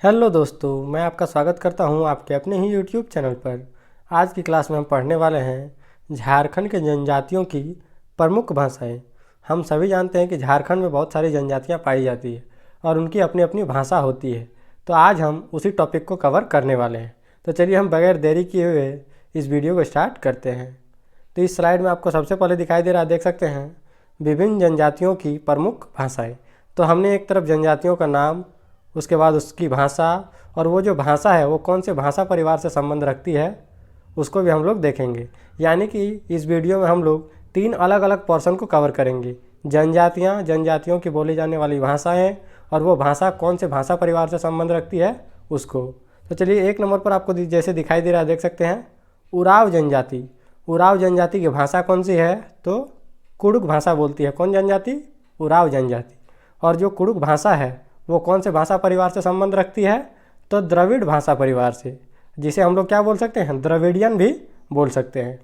Hello दोस्तों, मैं आपका स्वागत करता हूं आपके अपने ही यूट्यूब चैनल पर। आज की क्लास में हम पढ़ने वाले हैं झारखंड के जनजातियों की प्रमुख भाषाएं। हम सभी जानते हैं कि झारखंड में बहुत सारी जनजातियां पाई जाती है और उनकी अपनी अपनी भाषा होती है। तो आज हम उसी टॉपिक को कवर करने वाले हैं। तो चलिए हम बगैर देरी किए हुए इस वीडियो को स्टार्ट करते हैं। तो इस स्लाइड में आपको सबसे पहले दिखाई दे रहा है, देख सकते हैं विभिन्न जनजातियों की प्रमुख भाषाएँ। तो हमने एक तरफ जनजातियों का नाम, उसके बाद उसकी भाषा और वो जो भाषा है वो कौन से भाषा परिवार से संबंध रखती है उसको भी हम लोग देखेंगे। यानी कि इस वीडियो में हम लोग 3 अलग अलग पोर्शन को कवर करेंगे। जनजातियाँ, जनजातियों की बोली जाने वाली भाषाएं और वो भाषा कौन से भाषा परिवार से संबंध रखती है उसको। तो चलिए 1 नंबर पर आपको जैसे दिखाई दे रहा है, देख सकते हैं उराव जनजाति। उराव जनजाति की भाषा कौन सी है? तो कुड़ुक भाषा बोलती है। कौन जनजाति? उराव जनजाति। और जो कुड़ुक भाषा है वो कौन से भाषा परिवार से संबंध रखती है? तो द्रविड़ भाषा परिवार से, जिसे हम लोग क्या बोल सकते हैं? द्रविडियन भी बोल सकते हैं।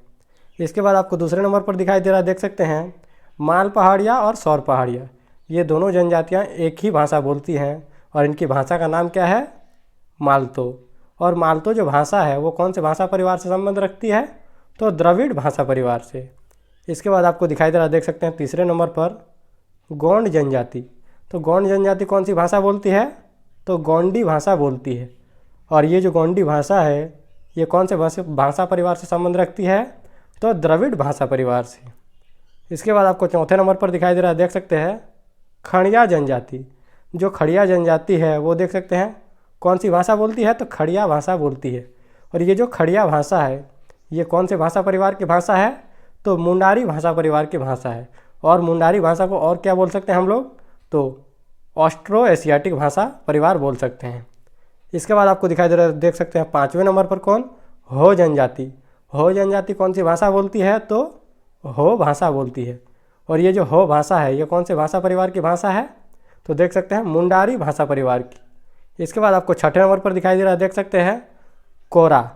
इसके बाद आपको दूसरे नंबर पर दिखाई दे रहा है, देख सकते हैं माल पहाड़िया और सौर पहाड़िया। ये दोनों जनजातियाँ एक ही भाषा बोलती हैं और इनकी भाषा का नाम क्या है? मालतो। और मालतो जो भाषा है वो कौन से भाषा परिवार से संबंध रखती है? तो द्रविड़ भाषा परिवार से। इसके बाद आपको दिखाई दे रहा है, देख सकते हैं तीसरे नंबर पर गोंड जनजाति। तो गोंड जनजाति कौन सी भाषा बोलती है? तो गोंडी भाषा बोलती है। और ये जो गोंडी भाषा है ये कौन से भाषा परिवार से संबंध रखती है? तो द्रविड़ भाषा परिवार से। इसके बाद आपको चौथे नंबर पर दिखाई दे रहा है, देख सकते हैं खड़िया जनजाति। जो खड़िया जनजाति है वो देख सकते हैं कौन सी भाषा बोलती है? तो खड़िया भाषा बोलती है। और ये जो खड़िया भाषा है ये कौन से भाषा परिवार की भाषा है? तो मुंडारी भाषा परिवार की भाषा है। और मुंडारी भाषा को और क्या बोल सकते हैं हम लोग? तो ऑस्ट्रो एशियाटिक भाषा परिवार बोल सकते हैं। इसके बाद आपको दिखाई दे रहा है, देख सकते हैं 5वें नंबर पर कौन? हो जनजाति। हो जनजाति कौन सी भाषा बोलती है? तो हो भाषा बोलती है। और ये जो हो भाषा है ये कौन से भाषा परिवार की भाषा है? तो देख सकते हैं मुंडारी भाषा परिवार की। इसके बाद आपको 6ठे नंबर पर दिखाई दे रहा है, देख सकते हैं कोरा।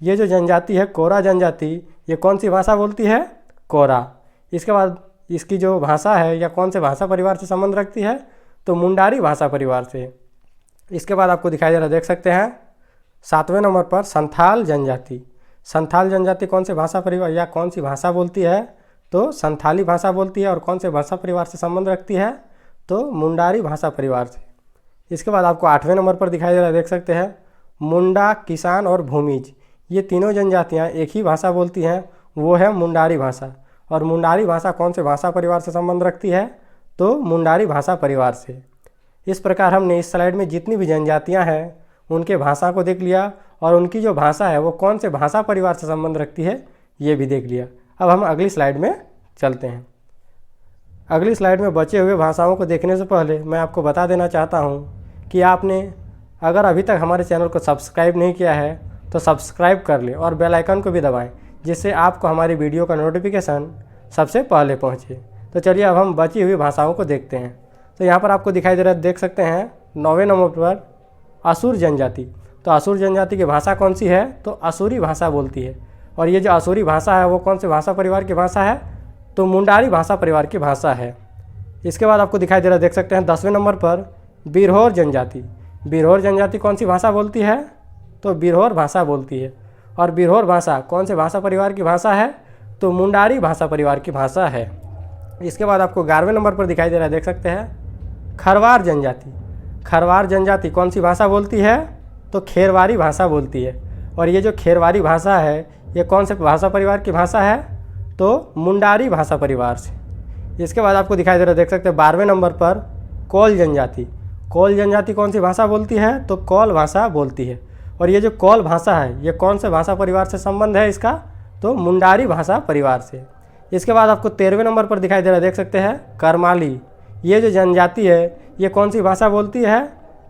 ये जो जनजाति है कोरा जनजाति, ये कौन सी भाषा बोलती है? कोरा। इसके बाद इसकी जो भाषा है या कौन से भाषा परिवार से संबंध रखती है? तो मुंडारी भाषा परिवार से। इसके बाद आपको दिखाई दे रहा है, देख सकते हैं 7वें नंबर पर संथाल जनजाति। संथाल जनजाति कौन से भाषा परिवार या कौन सी भाषा बोलती है? तो संथाली भाषा बोलती है। और कौन से भाषा परिवार से संबंध रखती है? तो मुंडारी भाषा परिवार से। इसके बाद आपको 8वें नंबर पर दिखाई दे रहा है, देख सकते हैं मुंडा, किसान और भूमिज। ये तीनों जनजातियाँ एक ही भाषा बोलती हैं, वो है मुंडारी भाषा। और मुंडारी भाषा कौन से भाषा परिवार से संबंध रखती है? तो मुंडारी भाषा परिवार से। इस प्रकार हमने इस स्लाइड में जितनी भी जनजातियां हैं उनके भाषा को देख लिया और उनकी जो भाषा है वो कौन से भाषा परिवार से संबंध रखती है ये भी देख लिया। अब हम अगली स्लाइड में चलते हैं। अगली स्लाइड में बचे हुए भाषाओं को देखने से पहले मैं आपको बता देना चाहता हूँ कि आपने अगर अभी तक हमारे चैनल को सब्सक्राइब नहीं किया है तो सब्सक्राइब कर लें और बेल आइकन को भी दबाएँ, जिससे आपको हमारी वीडियो का नोटिफिकेशन सबसे पहले पहुँचे। तो चलिए अब हम बची हुई भाषाओं को देखते हैं। तो यहाँ पर आपको दिखाई दे रहा है, देख सकते हैं 9वें नंबर पर असुर जनजाति। तो असुर जनजाति की भाषा कौन सी है? तो असुरी भाषा बोलती है। और ये जो असुरी भाषा है वो कौन से भाषा परिवार की भाषा है? तो मुंडारी भाषा परिवार की भाषा है। इसके बाद आपको दिखाई दे रहा है, देख सकते हैं 10वें नंबर पर बिरहोर जनजाति। बिरहोर जनजाति कौन सी भाषा बोलती है? तो बिरहोर भाषा बोलती है। और बिरहोर भाषा कौन से भाषा परिवार की भाषा है? तो मुंडारी भाषा परिवार की भाषा है। इसके बाद आपको 11वें नंबर पर दिखाई दे रहा है, देख सकते हैं खरवार जनजाति। खरवार जनजाति कौन सी भाषा बोलती है? तो खेरवारी भाषा बोलती है। और ये जो खेरवारी भाषा है ये कौन से भाषा परिवार की भाषा है? तो मुंडारी भाषा परिवार से। इसके बाद आपको दिखाई दे रहा है, देख सकते हैं 12वें नंबर पर कोल जनजाति। कोल जनजाति कौन सी भाषा बोलती है? तो कोल भाषा बोलती है। और ये जो कोल भाषा है ये कौन से भाषा परिवार से संबंध है इसका? तो मुंडारी भाषा परिवार से। इसके बाद आपको 13वें नंबर पर दिखाई दे रहा है, देख सकते हैं करमाली। ये जो जनजाति है ये कौन सी भाषा बोलती है?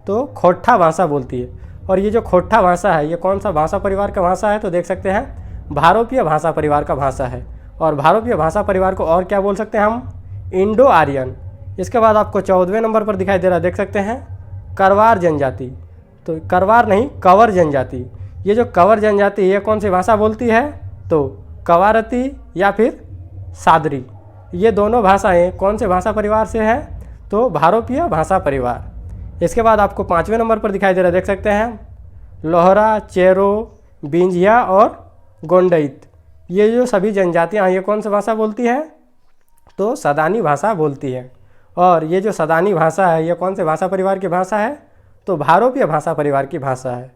तो खोट्ठा भाषा बोलती है। और ये जो खोट्ठा भाषा है ये कौन सा भाषा परिवार का भाषा है? तो देख सकते हैं भारोपीय भाषा परिवार का भाषा है। और भारोपीय भाषा परिवार को और क्या बोल सकते हैं हम? Indo Aryan. इसके बाद आपको 14वें नंबर पर दिखाई दे रहा है, देख सकते हैं करवार जनजाति। तो करवार नहीं, कंवर जनजाति। ये जो कंवर जनजाति ये कौन सी भाषा बोलती है? तो कवारती या फिर सादरी। ये दोनों भाषाएं कौन से भाषा परिवार से हैं? तो भारोपीय भाषा परिवार। इसके बाद आपको 5वें नंबर पर दिखाई दे रहा है, देख सकते हैं लोहरा, चेरो, बिंजिया और गोंडइत। ये जो सभी जनजातियाँ हैं ये कौन सी भाषा बोलती है? तो सदानी भाषा बोलती है। और ये जो सदानी भाषा है ये कौन से भाषा परिवार की भाषा है? तो भारोपीय भाषा परिवार की भाषा है।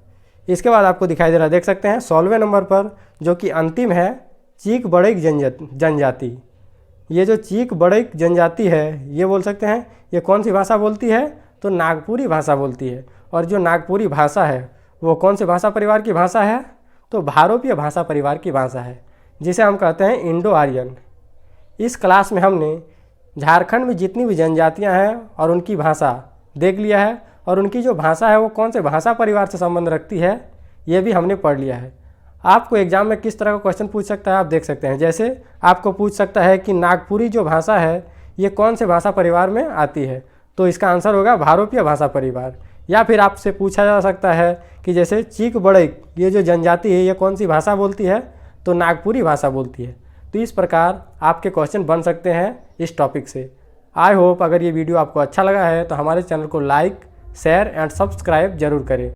इसके बाद आपको दिखाई दे रहा है, देख सकते हैं 16वें नंबर पर जो कि अंतिम है, चीक बड़ैक जनजाति। ये जो चीक बड़ैक जनजाति है ये बोल सकते हैं ये कौन सी भाषा बोलती है? तो नागपुरी भाषा बोलती है। और जो नागपुरी भाषा है वो कौन से भाषा परिवार की भाषा है? तो भारोपीय भाषा परिवार की भाषा है, जिसे हम कहते हैं इंडो आर्यन। इस क्लास में हमने झारखंड में जितनी भी जनजातियां हैं और उनकी भाषा देख लिया है, और उनकी जो भाषा है वो कौन से भाषा परिवार से संबंध रखती है ये भी हमने पढ़ लिया है। आपको एग्जाम में किस तरह का क्वेश्चन पूछ सकता है आप देख सकते हैं। जैसे आपको पूछ सकता है कि नागपुरी जो भाषा है ये कौन से भाषा परिवार में आती है? तो इसका आंसर होगा भारोपीय भाषा परिवार। या फिर आपसे पूछा जा सकता है कि जैसे चीक बड़ैक ये जो जनजाति है ये कौन सी भाषा बोलती है? तो नागपुरी भाषा बोलती है। तो इस प्रकार आपके क्वेश्चन बन सकते हैं इस टॉपिक से। आई होप अगर ये वीडियो आपको अच्छा लगा है तो हमारे चैनल को लाइक, शेयर एंड सब्सक्राइब जरूर करें।